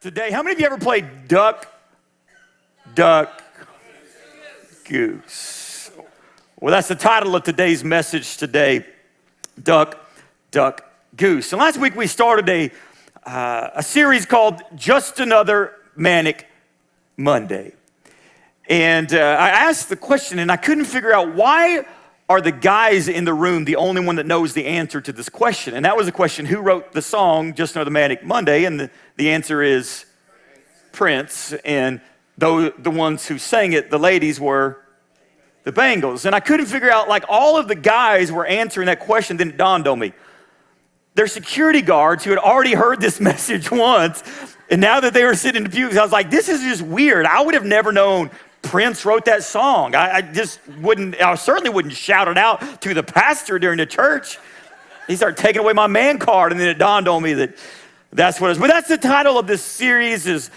today. How many of you ever played duck, duck, goose? Well, that's the title of today's message today, duck, duck, goose. And last week we started a series called Just Another Manic Monday. And I asked the question, and I couldn't figure out why are the guys in the room the only one that knows the answer to this question? And that was the question, who wrote the song Just Another Manic Monday? And the answer is Prince. And the ones who sang it, the ladies, were the Bangles. And I couldn't figure out, like, all of the guys were answering that question. Then it dawned on me. They're security guards who had already heard this message once. And now that they were sitting in the pews, I was like, this is just weird. I would have never known Prince wrote that song. I certainly wouldn't shout it out to the pastor during the church. He started taking away my man card, and then it dawned on me that that's what it is. But that's the title of this series is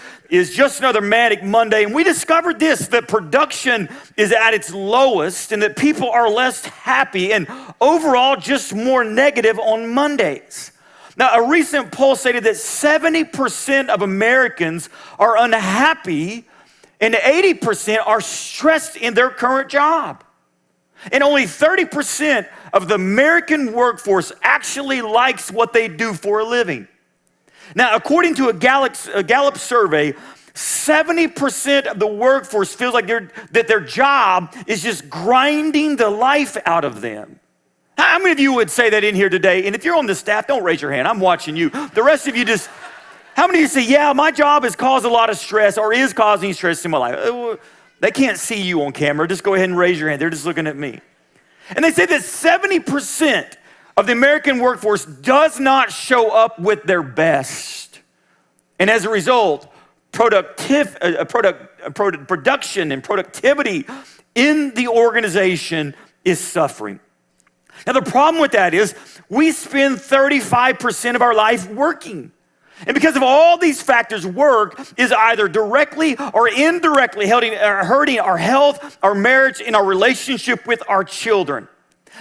Just Another Manic Monday. And we discovered this, that production is at its lowest and that people are less happy and overall just more negative on Mondays. Now, a recent poll stated that 70% of Americans are unhappy and 80% are stressed in their current job. And only 30% of the American workforce actually likes what they do for a living. Now, according to a Gallup survey, 70% of the workforce feels like that their job is just grinding the life out of them. How many of you would say that in here today? And if you're on the staff, don't raise your hand. I'm watching you. The rest of you just, how many of you say, yeah, my job has caused a lot of stress or is causing stress in my life? They can't see you on camera. Just go ahead and raise your hand. They're just looking at me. And they say that 70% of the American workforce does not show up with their best. And as a result, production and productivity in the organization is suffering. Now, the problem with that is we spend 35% of our life working. And because of all these factors, work is either directly or indirectly hurting our health, our marriage, and our relationship with our children.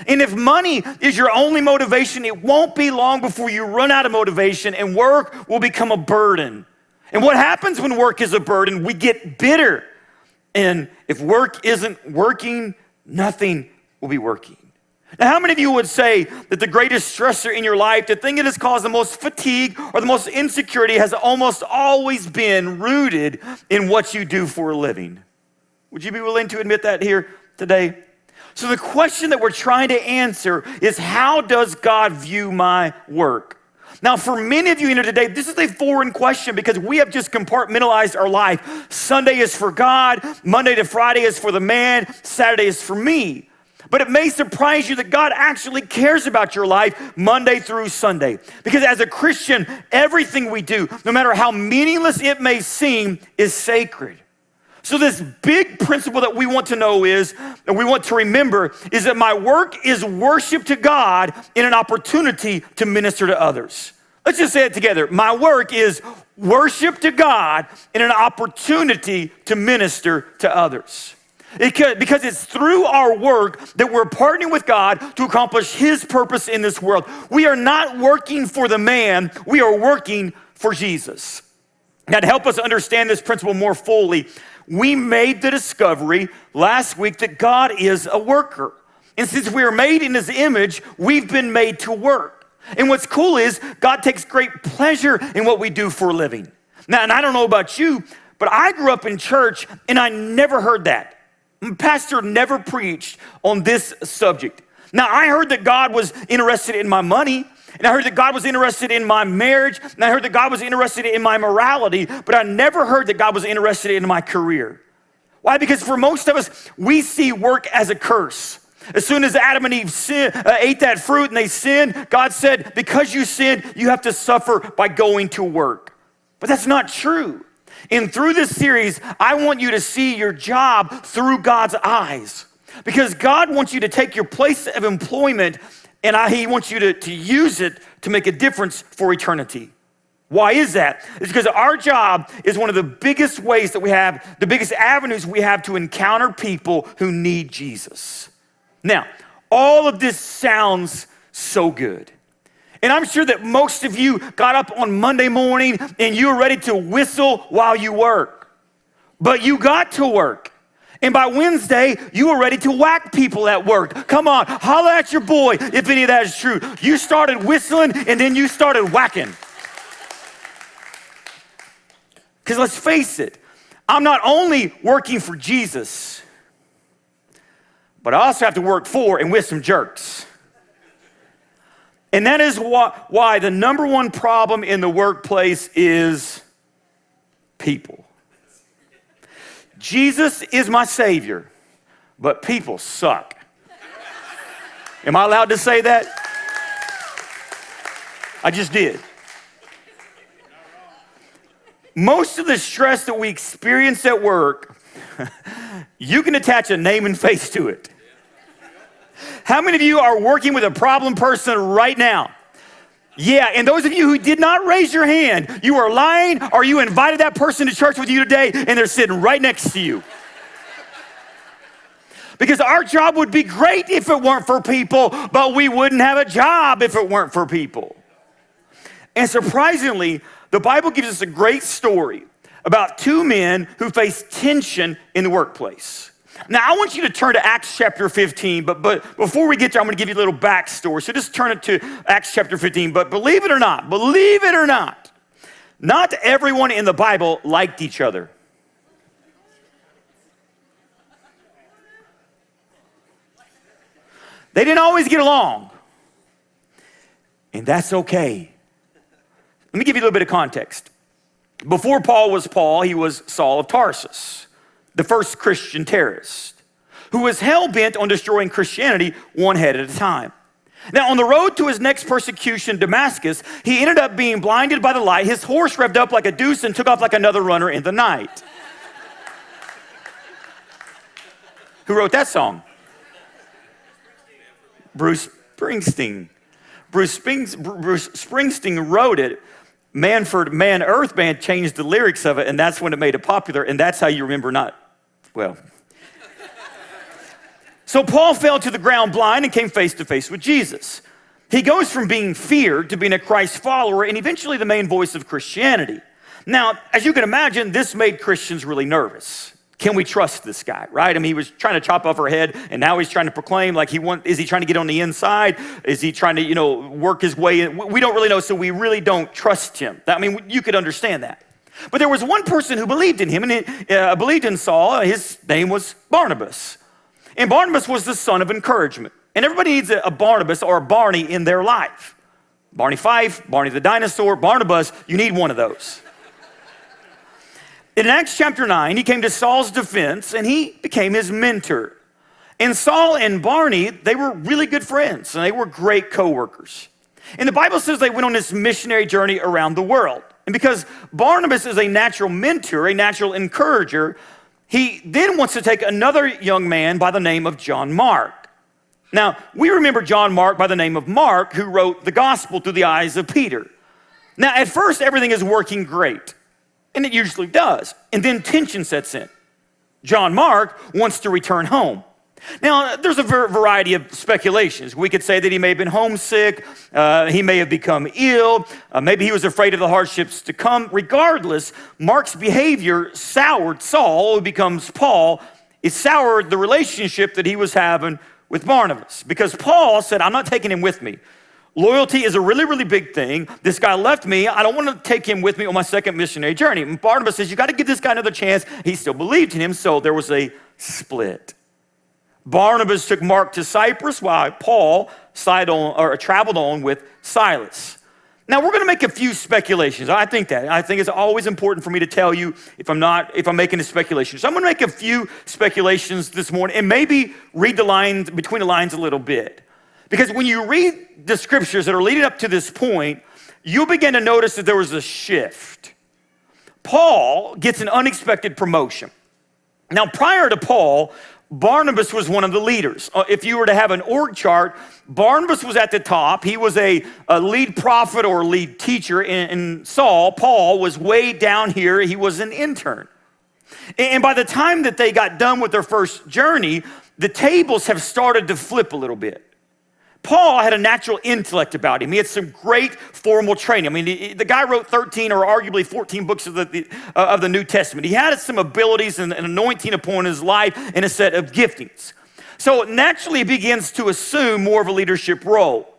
And if money is your only motivation, it won't be long before you run out of motivation and work will become a burden. And what happens when work is a burden? We get bitter. And if work isn't working, nothing will be working. Now, how many of you would say that the greatest stressor in your life, the thing that has caused the most fatigue or the most insecurity, has almost always been rooted in what you do for a living? Would you be willing to admit that here today? So the question that we're trying to answer is, how does God view my work? Now, for many of you here today, this is a foreign question because we have just compartmentalized our life. Sunday is for God, Monday to Friday is for the man, Saturday is for me. But it may surprise you that God actually cares about your life Monday through Sunday. Because as a Christian, everything we do, no matter how meaningless it may seem, is sacred. So this big principle that we want to know is, and we want to remember, is that my work is worship to God in an opportunity to minister to others. Let's just say it together. My work is worship to God in an opportunity to minister to others. Because it's through our work that we're partnering with God to accomplish His purpose in this world. We are not working for the man, we are working for Jesus. Now, to help us understand this principle more fully, we made the discovery last week that God is a worker. And since we are made in His image, we've been made to work. And what's cool is God takes great pleasure in what we do for a living. Now, and I don't know about you, but I grew up in church and I never heard that. My pastor never preached on this subject. Now, I heard that God was interested in my money, and I heard that God was interested in my marriage, and I heard that God was interested in my morality, but I never heard that God was interested in my career. Why? Because for most of us, we see work as a curse. As soon as Adam and Eve ate that fruit and they sinned, God said, because you sinned, you have to suffer by going to work. But that's not true. And through this series, I want you to see your job through God's eyes. Because God wants you to take your place of employment and He wants you to use it to make a difference for eternity. Why is that? It's because our job is one of the biggest ways that we have, the biggest avenues we have to encounter people who need Jesus. Now, all of this sounds so good. And I'm sure that most of you got up on Monday morning and you were ready to whistle while you work. But you got to work. And by Wednesday, you were ready to whack people at work. Come on, holler at your boy if any of that is true. You started whistling and then you started whacking. Because let's face it, I'm not only working for Jesus, but I also have to work for and with some jerks. And that is why the number one problem in the workplace is people. Jesus is my Savior, but people suck. Am I allowed to say that? I just did. Most of the stress that we experience at work, you can attach a name and face to it. How many of you are working with a problem person right now? Yeah, and those of you who did not raise your hand, you are lying, or you invited that person to church with you today and they're sitting right next to you. Because our job would be great if it weren't for people, but we wouldn't have a job if it weren't for people. And surprisingly, the Bible gives us a great story about two men who faced tension in the workplace. Now, I want you to turn to Acts chapter 15, but before we get there, I'm going to give you a little backstory. So just turn it to Acts chapter 15. But believe it or not, not everyone in the Bible liked each other. They didn't always get along. And that's okay. Let me give you a little bit of context. Before Paul was Paul, he was Saul of Tarsus, the first Christian terrorist, who was hell-bent on destroying Christianity one head at a time. Now, on the road to his next persecution, Damascus, he ended up being blinded by the light. His horse revved up like a deuce and took off like another runner in the night. Who wrote that song? Bruce Springsteen. Bruce Springsteen wrote it. Manford Man Earth Band changed the lyrics of it, and that's when it made it popular, and that's how you remember well. So Paul fell to the ground blind and came face to face with Jesus. He goes from being feared to being a Christ follower and eventually the main voice of Christianity. Now, as you can imagine, this made Christians really nervous. Can we trust this guy, right? I mean, he was trying to chop off her head, and now he's trying to proclaim is he trying to get on the inside? Is he trying to, work his way in? We don't really know, so we really don't trust him. You could understand that. But there was one person who believed in him, and believed in Saul. His name was Barnabas. And Barnabas was the son of encouragement. And everybody needs a Barnabas or a Barney in their life. Barney Fife, Barney the dinosaur, Barnabas, you need one of those. In Acts chapter 9, he came to Saul's defense and he became his mentor. And Saul and Barney, they were really good friends and they were great co-workers. And the Bible says they went on this missionary journey around the world. And because Barnabas is a natural mentor, a natural encourager, he then wants to take another young man by the name of John Mark. Now, we remember John Mark by the name of Mark, who wrote the gospel through the eyes of Peter. Now, at first, everything is working great. And it usually does. And then tension sets in. John Mark wants to return home. Now, there's a variety of speculations. We could say that he may have been homesick. He may have become ill. Maybe he was afraid of the hardships to come. Regardless, Mark's behavior soured Saul, who becomes Paul. It soured the relationship that he was having with Barnabas. Because Paul said, I'm not taking him with me. Loyalty is a really, really big thing. This guy left me. I don't want to take him with me on my second missionary journey. And Barnabas says, you got to give this guy another chance. He still believed in him, so there was a split. Barnabas took Mark to Cyprus while Paul traveled on with Silas. Now, we're going to make a few speculations. I think it's always important for me to tell you if I'm making a speculation. So I'm going to make a few speculations this morning and maybe read the lines between the lines a little bit. Because when you read the scriptures that are leading up to this point, you'll begin to notice that there was a shift. Paul gets an unexpected promotion. Now, prior to Paul, Barnabas was one of the leaders. If you were to have an org chart, Barnabas was at the top. He was a lead prophet or lead teacher. And Paul was way down here. He was an intern. And by the time that they got done with their first journey, the tables have started to flip a little bit. Paul had a natural intellect about him. He had some great formal training. I mean, the guy wrote 13 or arguably 14 books of the New Testament. He had some abilities and an anointing upon his life and a set of giftings. So naturally, he begins to assume more of a leadership role.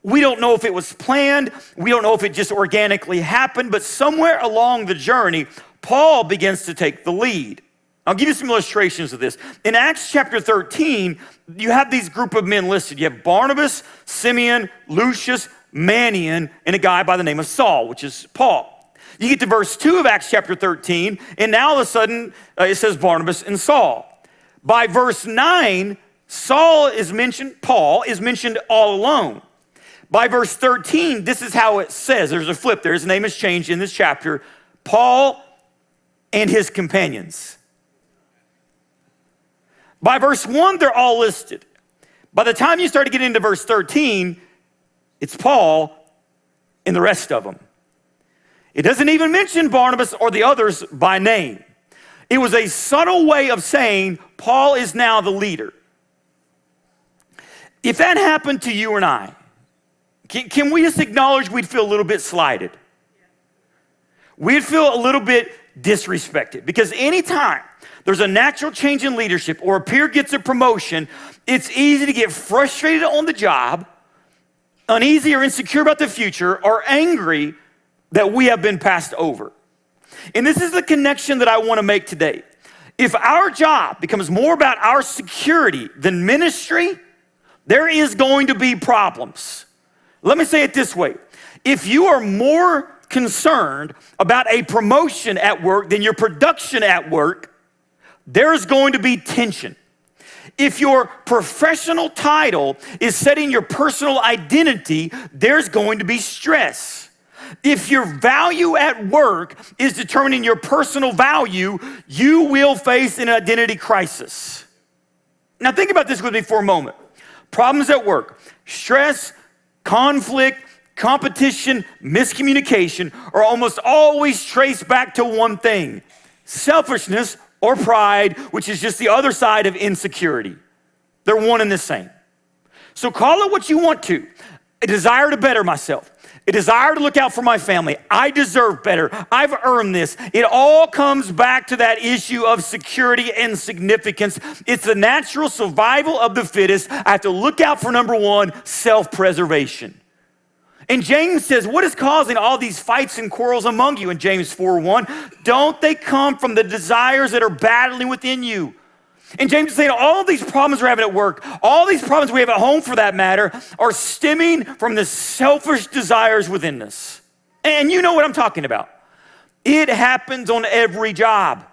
We don't know if it was planned. We don't know if it just organically happened, but somewhere along the journey, Paul begins to take the lead. I'll give you some illustrations of this. In Acts chapter 13, you have these group of men listed. You have Barnabas, Simeon, Lucius, Manaen, and a guy by the name of Saul, which is Paul. You get to verse 2 of Acts chapter 13, and now all of a sudden it says Barnabas and Saul. By verse 9, Paul is mentioned all alone. By verse 13, this is how it says. There's a flip there. His name is changed in this chapter. Paul and his companions. By verse 1, they're all listed. By the time you start to get into verse 13, it's Paul and the rest of them. It doesn't even mention Barnabas or the others by name. It was a subtle way of saying Paul is now the leader. If that happened to you and I, can we just acknowledge we'd feel a little bit slighted? We'd feel a little bit disrespected, because anytime there's a natural change in leadership or a peer gets a promotion, it's easy to get frustrated on the job, uneasy or insecure about the future, or angry that we have been passed over. And this is the connection that I want to make today. If our job becomes more about our security than ministry, there is going to be problems. Let me say it this way. If you are more concerned about a promotion at work than your production at work, there's going to be tension. If your professional title is setting your personal identity, there's going to be stress. If your value at work is determining your personal value, you will face an identity crisis. Now think about this with me for a moment. Problems at work, stress, conflict, competition, miscommunication are almost always traced back to one thing: selfishness or pride, which is just the other side of insecurity. They're one and the same. So call it what you want to. A desire to better myself, a desire to look out for my family. I deserve better. I've earned this. It all comes back to that issue of security and significance. It's the natural survival of the fittest. I have to look out for number one, self-preservation. And James says, what is causing all these fights and quarrels among you? In James 4:1, don't they come from the desires that are battling within you? And James is saying all these problems we're having at work, all these problems we have at home for that matter, are stemming from the selfish desires within us. And you know what I'm talking about. It happens on every job.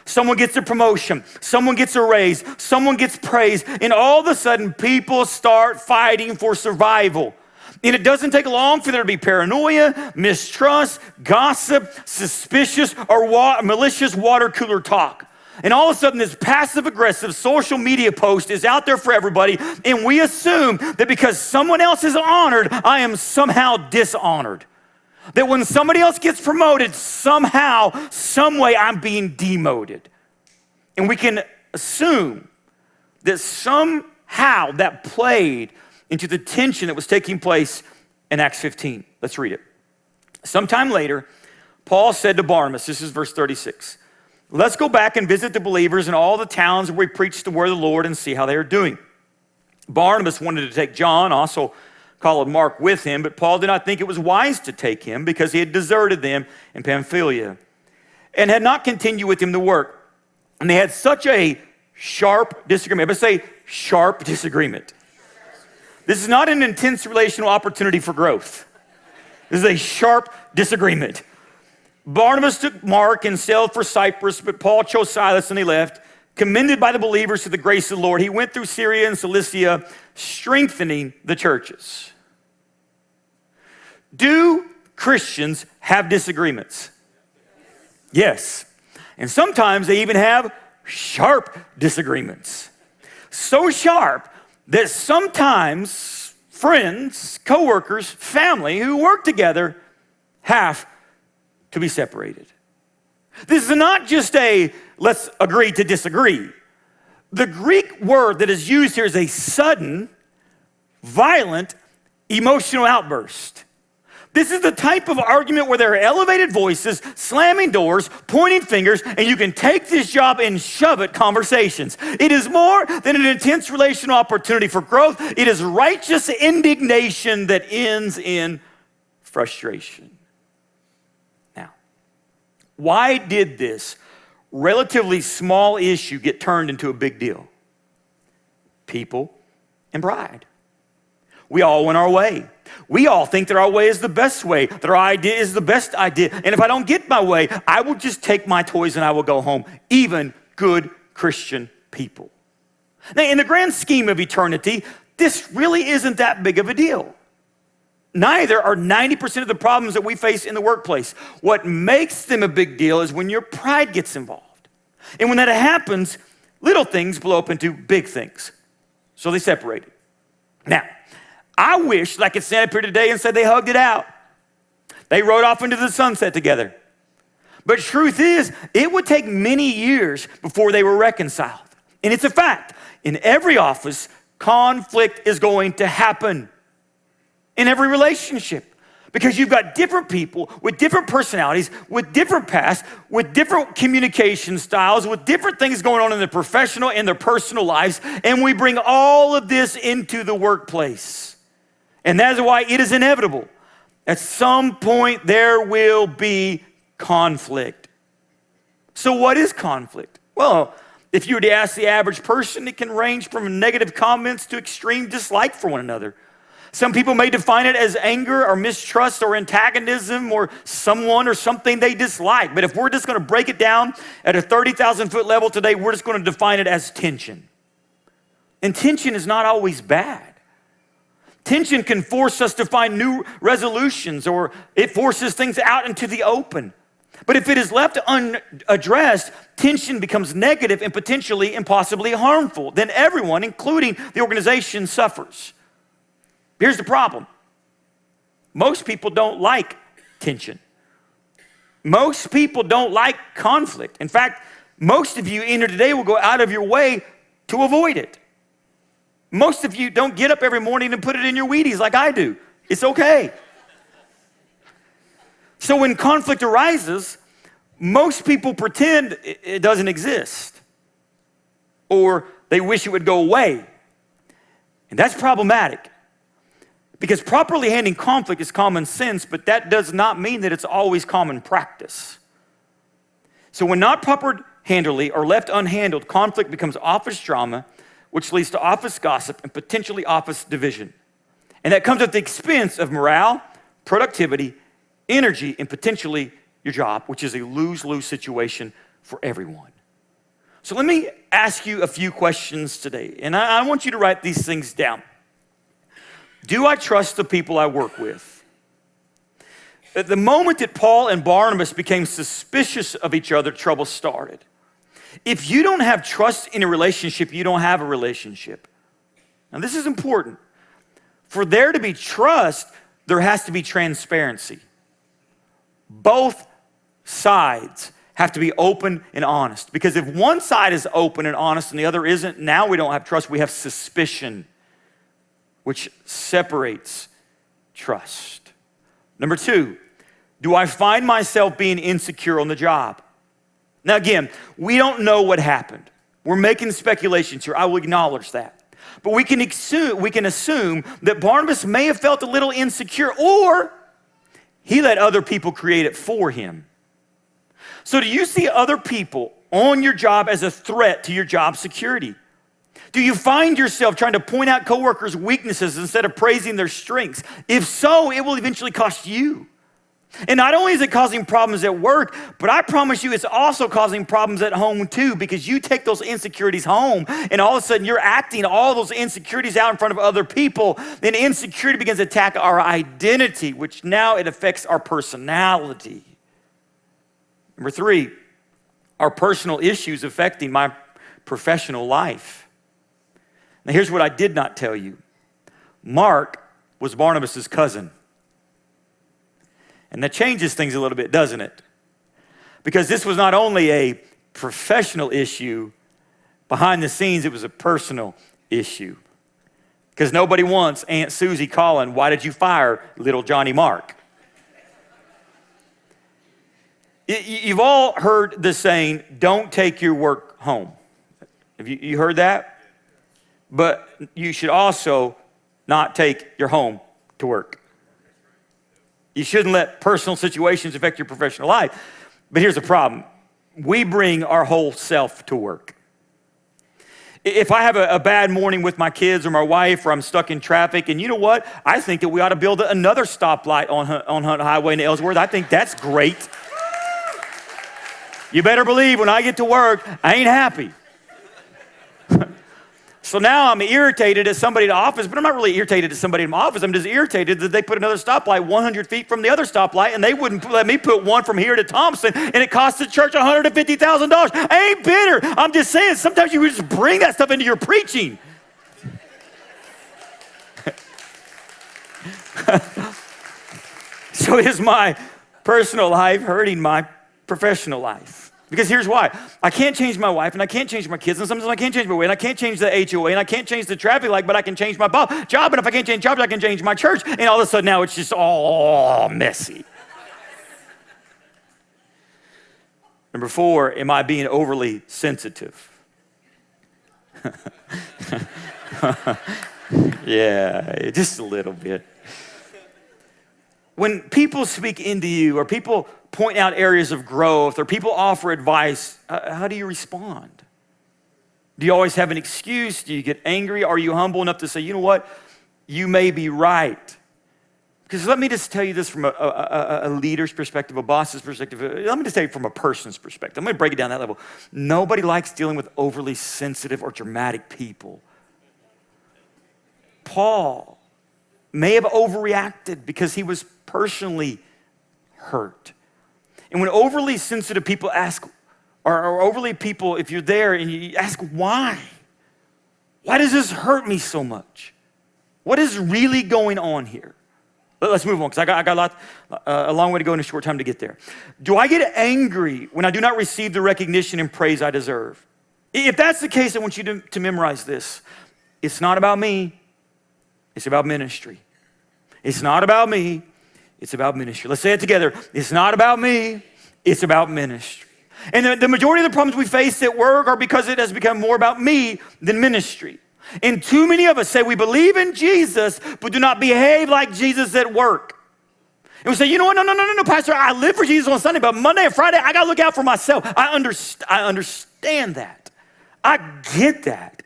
Someone gets a promotion, someone gets a raise, someone gets praise, and all of a sudden people start fighting for survival. And it doesn't take long for there to be paranoia, mistrust, gossip, suspicious, or malicious water cooler talk. And all of a sudden, this passive-aggressive social media post is out there for everybody, and we assume that because someone else is honored, I am somehow dishonored. That when somebody else gets promoted, somehow, some way, I'm being demoted. And we can assume that somehow that played into the tension that was taking place in Acts 15. Let's read it. Sometime later, Paul said to Barnabas, this is verse 36, let's go back and visit the believers in all the towns where we preach the word of the Lord and see how they are doing. Barnabas wanted to take John, also called Mark, with him, but Paul did not think it was wise to take him because he had deserted them in Pamphylia and had not continued with him to work. And they had such a sharp disagreement. But say sharp disagreement. This is not an intense relational opportunity for growth. This is a sharp disagreement. Barnabas took Mark and sailed for Cyprus, but Paul chose Silas and he left. Commended by the believers to the grace of the Lord, he went through Syria and Cilicia, strengthening the churches. Do Christians have disagreements? Yes. And sometimes they even have sharp disagreements. So sharp that sometimes friends, coworkers, family who work together have to be separated. This is not just a let's agree to disagree. The Greek word that is used here is a sudden, violent emotional outburst. This is the type of argument where there are elevated voices, slamming doors, pointing fingers, and you can take this job and shove it conversations. It is more than an intense relational opportunity for growth. It is righteous indignation that ends in frustration. Now, why did this relatively small issue get turned into a big deal? People and pride. We all went our way. We all think that our way is the best way, that our idea is the best idea. And if I don't get my way, I will just take my toys and I will go home. Even good Christian people. Now, in the grand scheme of eternity, this really isn't that big of a deal. Neither are 90% of the problems that we face in the workplace. What makes them a big deal is when your pride gets involved. And when that happens, little things blow up into big things. So they separated. Now, I wish that I could stand up here today and say they hugged it out. They rode off into the sunset together. But truth is, it would take many years before they were reconciled. And it's a fact. In every office, conflict is going to happen. In every relationship. Because you've got different people with different personalities, with different pasts, with different communication styles, with different things going on in their professional and their personal lives. And we bring all of this into the workplace. And that is why it is inevitable. At some point, there will be conflict. So what is conflict? Well, if you were to ask the average person, it can range from negative comments to extreme dislike for one another. Some people may define it as anger or mistrust or antagonism or someone or something they dislike. But if we're just going to break it down at a 30,000-foot level today, we're just going to define it as tension. And tension is not always bad. Tension can force us to find new resolutions, or it forces things out into the open. But if it is left unaddressed, tension becomes negative and potentially and possibly harmful. Then everyone, including the organization, suffers. Here's the problem. Most people don't like tension. Most people don't like conflict. In fact, most of you in here today will go out of your way to avoid it. Most of you don't get up every morning and put it in your Wheaties like I do. It's okay. So when conflict arises, most people pretend it doesn't exist, or they wish it would go away. And that's problematic, because properly handling conflict is common sense, but that does not mean that it's always common practice. So when not properly handled or left unhandled, conflict becomes office drama, which leads to office gossip and potentially office division. And that comes at the expense of morale, productivity, energy, and potentially your job, which is a lose-lose situation for everyone. So let me ask you a few questions today, and I want you to write these things down. Do I trust the people I work with? At the moment that Paul and Barnabas became suspicious of each other, trouble started. If you don't have trust in a relationship, you don't have a relationship. Now, this is important. For there to be trust, there has to be transparency. Both sides have to be open and honest. Because if one side is open and honest and the other isn't, now we don't have trust, we have suspicion, which separates trust. Number two, do I find myself being insecure on the job? Now again, we don't know what happened. We're making speculations here. I will acknowledge that. But we can assume that Barnabas may have felt a little insecure, or he let other people create it for him. So do you see other people on your job as a threat to your job security? Do you find yourself trying to point out coworkers' weaknesses instead of praising their strengths? If so, it will eventually cost you. And not only is it causing problems at work, but I promise you it's also causing problems at home too, because you take those insecurities home and all of a sudden you're acting all those insecurities out in front of other people. Then insecurity begins to attack our identity, which now it affects our personality. Number three, our personal issues affecting my professional life. Now here's what I did not tell you. Mark was Barnabas' cousin. And that changes things a little bit, doesn't it? Because this was not only a professional issue, behind the scenes, it was a personal issue. Because nobody wants Aunt Susie calling, why did you fire little Johnny Mark? You've all heard the saying, don't take your work home. Have you heard that? But you should also not take your home to work. You shouldn't let personal situations affect your professional life. But here's the problem. We bring our whole self to work. If I have a bad morning with my kids or my wife, or I'm stuck in traffic, and you know what? I think that we ought to build another stoplight on Hunt Highway in Ellsworth. I think that's great. You better believe when I get to work, I ain't happy. So now I'm irritated at somebody in the office, but I'm not really irritated at somebody in my office. I'm just irritated that they put another stoplight 100 feet from the other stoplight, and they wouldn't let me put one from here to Thompson, and it cost the church $150,000. I ain't bitter. I'm just saying sometimes you just bring that stuff into your preaching. So is my personal life hurting my professional life? Because here's why. I can't change my wife, and I can't change my kids, and sometimes I can't change my way, and I can't change the HOA, and I can't change the traffic light, but I can change my job, and if I can't change jobs, I can change my church, and all of a sudden now it's just all messy. Number 4, am I being overly sensitive? Yeah, just a little bit. When people speak into you, or people point out areas of growth, or people offer advice, how do you respond? Do you always have an excuse? Do you get angry? Are you humble enough to say, you know what, you may be right? Because let me just tell you this from a leader's perspective, a boss's perspective. Let me just tell you from a person's perspective. I'm going to break it down that level. Nobody likes dealing with overly sensitive or dramatic people. Paul may have overreacted because he was personally hurt. And when overly sensitive people ask, or overly people, if you're there and you ask why does this hurt me so much? What is really going on here? Let's move on, because I got a long way to go in a short time to get there. Do I get angry when I do not receive the recognition and praise I deserve? If that's the case, I want you to memorize this. It's not about me. It's about ministry. It's not about me. It's about ministry. Let's say it together. It's not about me. It's about ministry. And the majority of the problems we face at work are because it has become more about me than ministry. And too many of us say we believe in Jesus, but do not behave like Jesus at work. And we say, you know what, no, Pastor, I live for Jesus on Sunday, but Monday and Friday, I got to look out for myself. I understand that. I get that.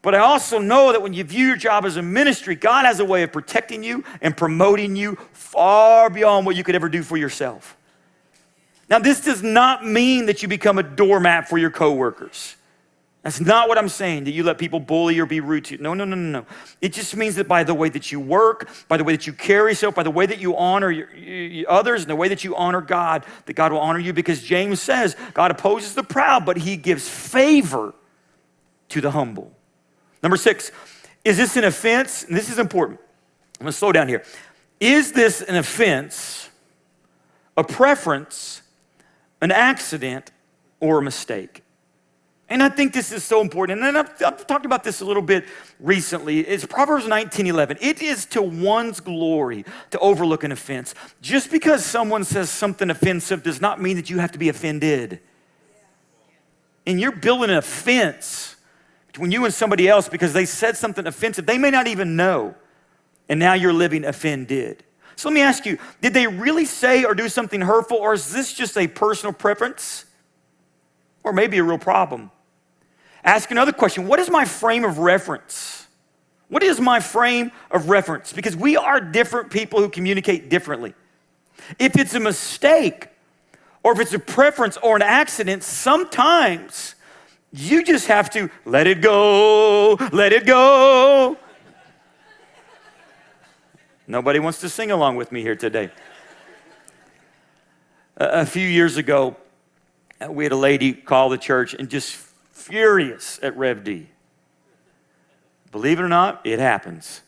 But I also know that when you view your job as a ministry, God has a way of protecting you and promoting you far beyond what you could ever do for yourself. Now, this does not mean that you become a doormat for your coworkers. That's not what I'm saying, that you let people bully or be rude to you. No. It just means that by the way that you work, by the way that you carry yourself, by the way that you honor others, and the way that you honor God, that God will honor you, because James says, God opposes the proud, but he gives favor to the humble. Number 6, is this an offense? And this is important. I'm going to slow down here. Is this an offense, a preference, an accident, or a mistake? And I think this is so important. And I've talked about this a little bit recently. It's Proverbs 19:11. It is to one's glory to overlook an offense. Just because someone says something offensive does not mean that you have to be offended. And you're building an offense between you and somebody else because they said something offensive they may not even know, and now you're living offended. So let me ask you, did they really say or do something hurtful, or is this just a personal preference, or maybe a real problem? Ask another question. What is my frame of reference? What is my frame of reference? Because we are different people who communicate differently. If it's a mistake, or if it's a preference or an accident, sometimes you just have to let it go, let it go. Nobody wants to sing along with me here today. A few years ago, we had a lady call the church and just furious at Rev D. Believe it or not, it happens.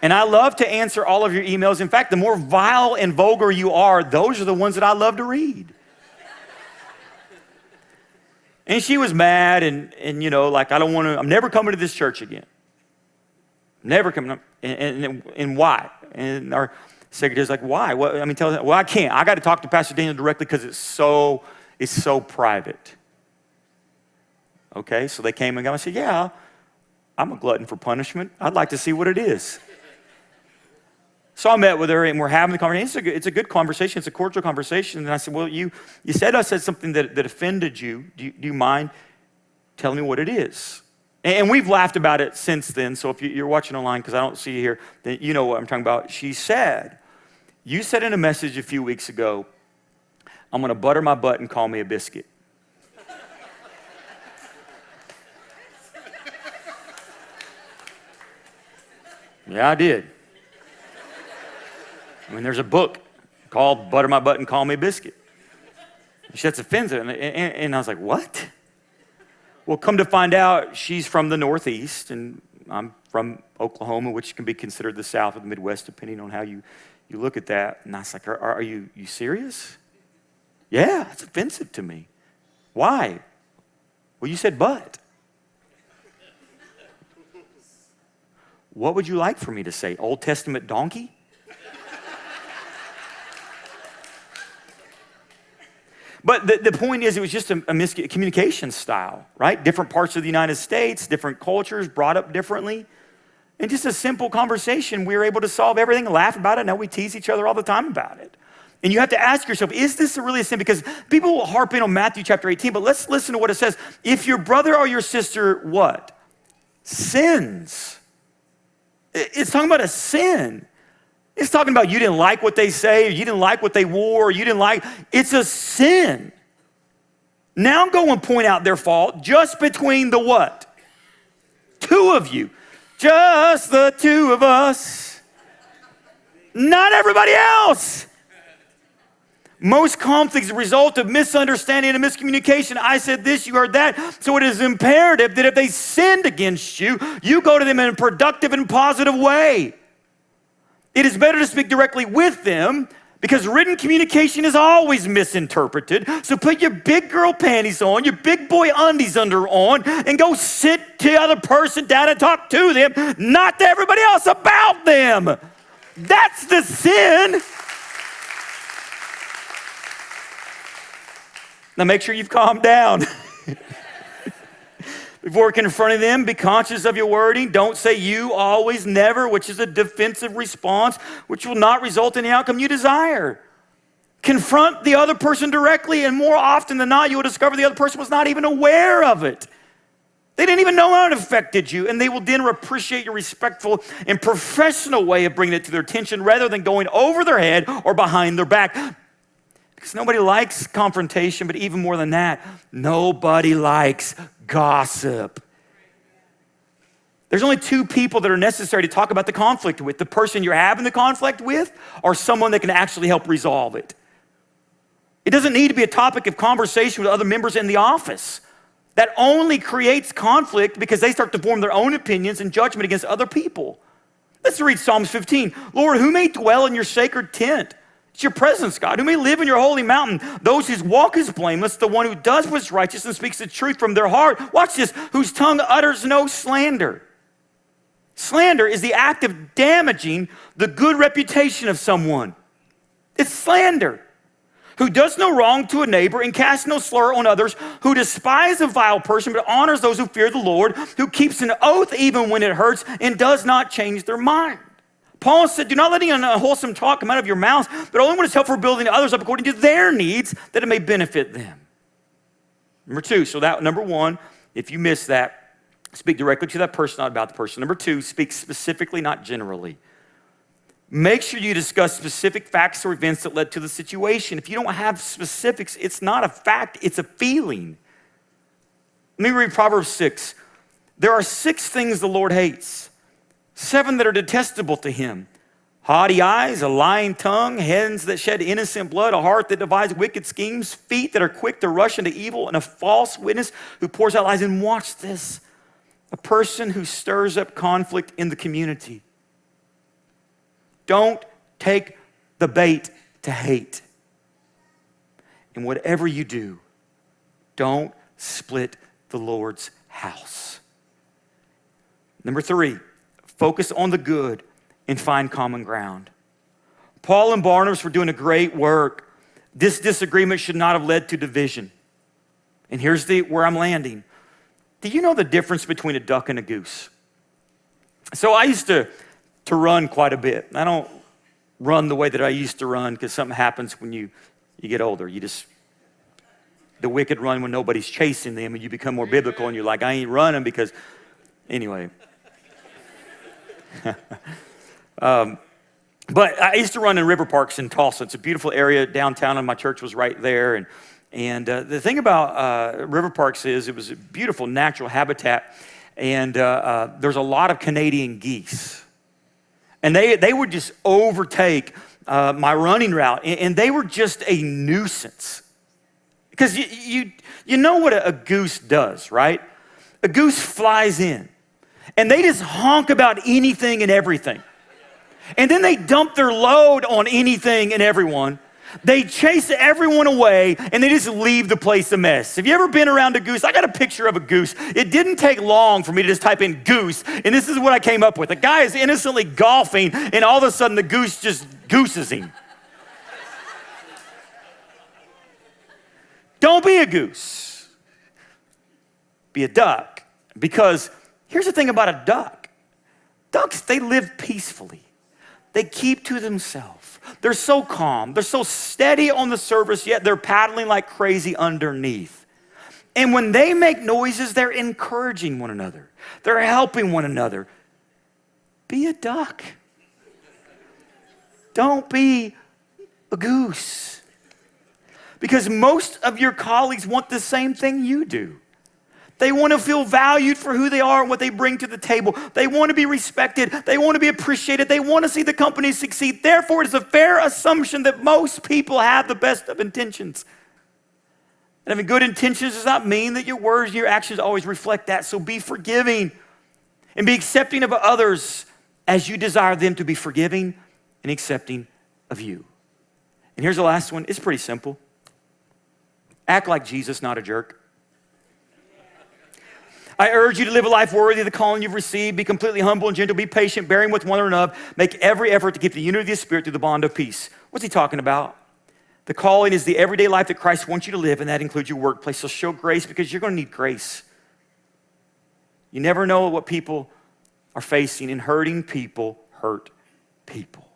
And I love to answer all of your emails. In fact, the more vile and vulgar you are, those are the ones that I love to read. And she was mad and you know, like, I'm never coming to this church again. Never coming up. And why? And our secretary's like, why? Well, tell them, well, I can't. I got to talk to Pastor Daniel directly because it's so private. Okay, so they came and got me. I said, yeah, I'm a glutton for punishment. I'd like to see what it is. So I met with her, and we're having the conversation. It's a good conversation. It's a cordial conversation. And I said, well, you said I said something that offended you. Do you mind telling me what it is? And we've laughed about it since then. So if you're watching online, because I don't see you here, then you know what I'm talking about. She said, you said in a message a few weeks ago, I'm going to butter my butt and call me a biscuit. Yeah, I did. There's a book called Butter My Butt and Call Me a Biscuit. She said, it's offensive. And I was like, what? Well, come to find out, she's from the Northeast, and I'm from Oklahoma, which can be considered the South or the Midwest, depending on how you look at that. And I was like, are you serious? Yeah, it's offensive to me. Why? Well, you said butt. What would you like for me to say? Old Testament donkey? But the point is, it was just a miscommunication style, right? Different parts of the United States, different cultures, brought up differently. And just a simple conversation, we were able to solve everything, laugh about it. Now we tease each other all the time about it. And you have to ask yourself, is this really a sin? Because people will harp in on Matthew chapter 18, but let's listen to what it says. If your brother or your sister, what? Sins. It's talking about a sin. It's talking about you didn't like what they say, or you didn't like what they wore, or you didn't like. It's a sin. Now go and point out their fault just between the what? Two of you. Just the two of us. Not everybody else. Most conflicts are a result of misunderstanding and miscommunication. I said this, you heard that. So it is imperative that if they sinned against you, you go to them in a productive and positive way. It is better to speak directly with them because written communication is always misinterpreted. So put your big girl panties on, your big boy undies on, and go sit the other person down and talk to them, not to everybody else about them. That's the sin. Now make sure you've calmed down. Before confronting them, be conscious of your wording. Don't say you, always, never, which is a defensive response, which will not result in the outcome you desire. Confront the other person directly, and more often than not, you will discover the other person was not even aware of it. They didn't even know how it affected you, and they will then appreciate your respectful and professional way of bringing it to their attention rather than going over their head or behind their back. Because nobody likes confrontation, but even more than that, nobody likes gossip. There's only two people that are necessary to talk about the conflict with: the person you're having the conflict with, or someone that can actually help resolve it. It doesn't need to be a topic of conversation with other members in the office. That only creates conflict because they start to form their own opinions and judgment against other people. Let's read Psalms 15. Lord, who may dwell in your sacred tent? It's your presence, God. Who may live in your holy mountain? Those whose walk is blameless, the one who does what's righteous and speaks the truth from their heart. Watch this. Whose tongue utters no slander. Slander is the act of damaging the good reputation of someone. It's slander. Who does no wrong to a neighbor and casts no slur on others, who despises a vile person but honors those who fear the Lord, who keeps an oath even when it hurts and does not change their mind. Paul said, do not let any unwholesome talk come out of your mouth, but only what is helpful for building others up according to their needs, that it may benefit them. Number two, so that number one, if you miss that, speak directly to that person, not about the person. Number two, speak specifically, not generally. Make sure you discuss specific facts or events that led to the situation. If you don't have specifics, it's not a fact, it's a feeling. Let me read Proverbs 6. There are 6 things the Lord hates, 7 that are detestable to him: haughty eyes, a lying tongue, hands that shed innocent blood, a heart that devises wicked schemes, feet that are quick to rush into evil, and a false witness who pours out lies. And watch this, a person who stirs up conflict in the community. Don't take the bait to hate. And whatever you do, don't split the Lord's house. Number 3, Focus on the good and find common ground. Paul and Barnabas were doing a great work. This disagreement should not have led to division. And here's where I'm landing. Do you know the difference between a duck and a goose? So I used to run quite a bit. I don't run the way that I used to run because something happens when you get older. The wicked run when nobody's chasing them, and you become more biblical, and you're like, I ain't running because, anyway. But I used to run in river parks in Tulsa. It's a beautiful area downtown, and my church was right there. And the thing about river parks is it was a beautiful natural habitat, and there's a lot of Canadian geese. And they would just overtake my running route, and they were just a nuisance. Because you know what a goose does, right? A goose flies in, and they just honk about anything and everything. And then they dump their load on anything and everyone. They chase everyone away, and they just leave the place a mess. Have you ever been around a goose? I got a picture of a goose. It didn't take long for me to just type in goose, and this is what I came up with. The guy is innocently golfing, and all of a sudden the goose just gooses him. Don't be a goose. Be a duck. Because here's the thing about a duck. Ducks, they live peacefully. They keep to themselves. They're so calm. They're so steady on the surface, yet they're paddling like crazy underneath. And when they make noises, they're encouraging one another. They're helping one another. Be a duck. Don't be a goose. Because most of your colleagues want the same thing you do. They want to feel valued for who they are and what they bring to the table. They want to be respected. They want to be appreciated. They want to see the company succeed. Therefore, it is a fair assumption that most people have the best of intentions. And having good intentions does not mean that your words and your actions always reflect that. So be forgiving and be accepting of others as you desire them to be forgiving and accepting of you. And here's the last one. It's pretty simple. Act like Jesus, not a jerk. I urge you to live a life worthy of the calling you've received. Be completely humble and gentle. Be patient, bearing with one another. Make every effort to keep the unity of the Spirit through the bond of peace. What's he talking about? The calling is the everyday life that Christ wants you to live, and that includes your workplace. So show grace because you're going to need grace. You never know what people are facing, and hurting people hurt people.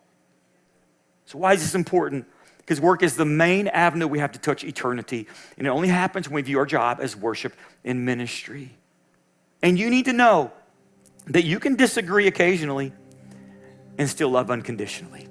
So why is this important? Because work is the main avenue we have to touch eternity, and it only happens when we view our job as worship and ministry. And you need to know that you can disagree occasionally and still love unconditionally.